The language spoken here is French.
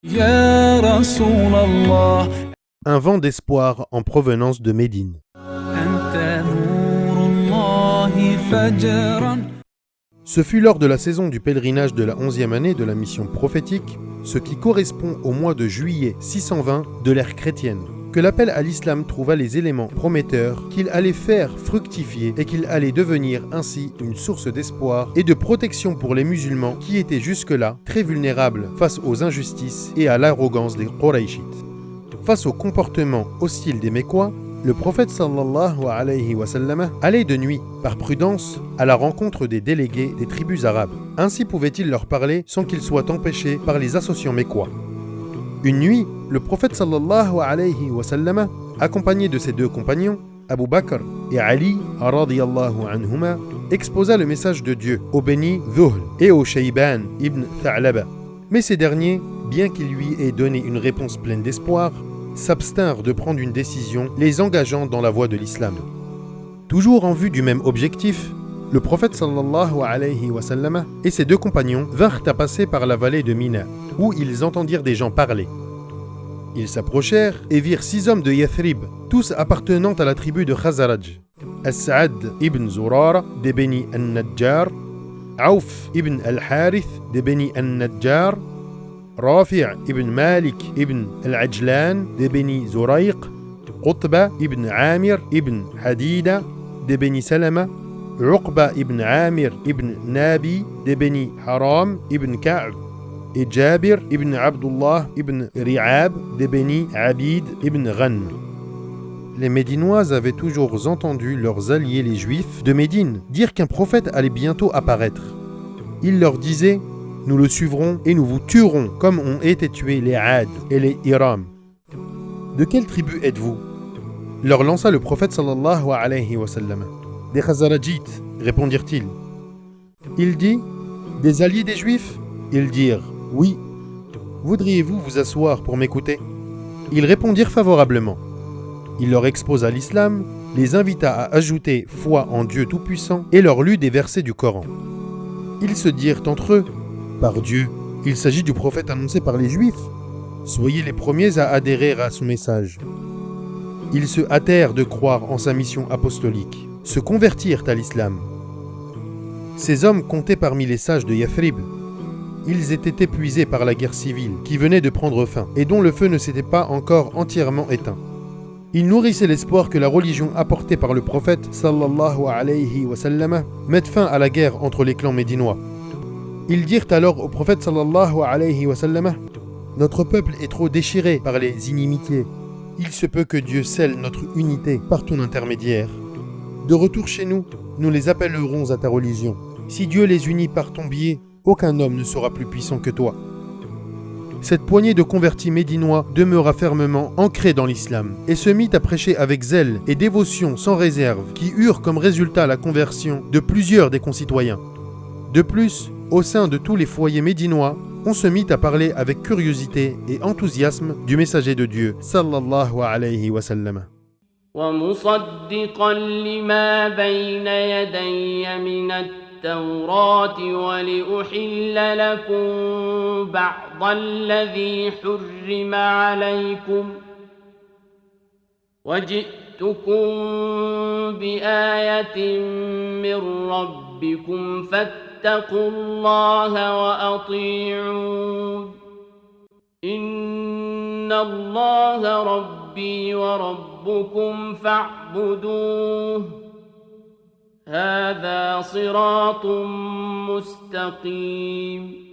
Ya Rasulallah, Un vent d'espoir en provenance de Médine. anta nurullahi fajran. Ce fut lors de la saison du pèlerinage de la 11e année de la mission prophétique, ce qui correspond au mois de juillet 620 de l'ère chrétienne, que l'appel à l'islam trouva les éléments prometteurs qu'il allait faire fructifier et qu'il allait devenir ainsi une source d'espoir et de protection pour les musulmans qui étaient jusque-là très vulnérables face aux injustices et à l'arrogance des Qurayshites. Face au comportement hostile des Mécois, le prophète sallallahu alayhi wa sallam allait de nuit, par prudence, à la rencontre des délégués des tribus arabes. Ainsi pouvait-il leur parler sans qu'ils soient empêchés par les associants mécois. Une nuit, le prophète sallallahu alayhi wa sallam, accompagné de ses deux compagnons, Abu Bakr et Ali radiyallahu anhuma, exposa le message de Dieu au béni Dhuhl et au Shayban ibn Tha'laba. Mais ces derniers, bien qu'il lui ait donné une réponse pleine d'espoir, s'abstinrent de prendre une décision les engageant dans la voie de l'islam. Toujours en vue du même objectif, le prophète sallallahu alayhi wa sallam et ses deux compagnons vinrent à passer par la vallée de Mina, où ils entendirent des gens parler. Ils s'approchèrent et virent 6 hommes de Yathrib, tous appartenant à la tribu de Khazaraj. As-Sa'ad ibn Zurara des Beni al-Najjar, Auf ibn al-Harith des Beni al-Najjar, Rafi' ibn Malik ibn al-Ajlan des Beni Zurayq, Qutba ibn Amir ibn Hadida des Beni Salama, Uqba ibn Amir ibn Nabi des Beni Haram ibn Ka'b et Jabir ibn Abdullah ibn Ri'ab des Beni Abid ibn Ghanm. Les Médinois avaient toujours entendu leurs alliés les Juifs de Médine dire qu'un prophète allait bientôt apparaître. Ils leur disaient: nous le suivrons et nous vous tuerons comme ont été tués les Ad et les Iram. De quelle tribu êtes-vous? Leur lança le prophète sallallahu alayhi wa sallam. Des Khazarajites, répondirent-ils. Il dit: des alliés des Juifs? Ils dirent: oui. Voudriez-vous vous asseoir pour m'écouter? Ils répondirent favorablement. Il leur exposa l'islam, les invita à ajouter foi en Dieu Tout-Puissant et leur lut des versets du Coran. Ils se dirent entre eux: par Dieu, il s'agit du prophète annoncé par les Juifs. Soyez les premiers à adhérer à son message. Ils se hâtèrent de croire en sa mission apostolique, se convertirent à l'islam. Ces hommes comptaient parmi les sages de Yathrib. Ils étaient épuisés par la guerre civile qui venait de prendre fin et dont le feu ne s'était pas encore entièrement éteint. Ils nourrissaient l'espoir que la religion apportée par le prophète sallallahu alayhi wa sallam mette fin à la guerre entre les clans médinois. Ils dirent alors au prophète sallallahu alayhi wa sallam: notre peuple est trop déchiré par les inimitiés. Il se peut que Dieu scelle notre unité par ton intermédiaire. De retour chez nous, nous les appellerons à ta religion. Si Dieu les unit par ton biais, aucun homme ne sera plus puissant que toi. Cette poignée de convertis médinois demeura fermement ancrée dans l'islam et se mit à prêcher avec zèle et dévotion sans réserve qui eurent comme résultat la conversion de plusieurs des concitoyens. De plus, au sein de tous les foyers médinois, on se mit à parler avec curiosité et enthousiasme du messager de Dieu, sallallahu alayhi wa sallam. ومصدقا لما بين يدي من التوراة ولأحل لكم بعض الذي حرم عليكم وجئتكم بآية من ربكم فاتقوا الله وأطيعون إن الله ربي وربكم فاعبدوه هذا صراط مستقيم